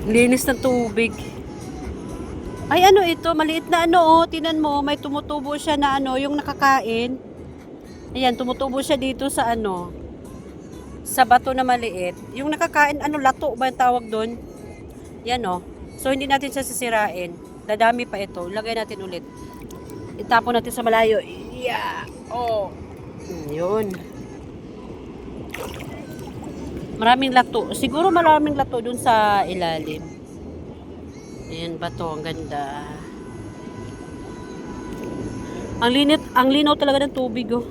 Linis ng tubig. Ay, ano ito? Maliit na ano, oh. Tinan mo, may tumutubo siya na ano, yung nakakain. Ayan, tumutubo siya dito sa ano, sa bato na maliit. Yung nakakain, ano, lato ba yung tawag doon? Yan, oh. So, hindi natin siya sisirain. Dadami pa ito. Lagay natin ulit. Itapon natin sa malayo. Yeah. Oh. Yun. Maraming lato. Siguro maraming lato dun sa ilalim. Ayan, bato. Ang ganda. Ang linaw talaga ng tubig, oh.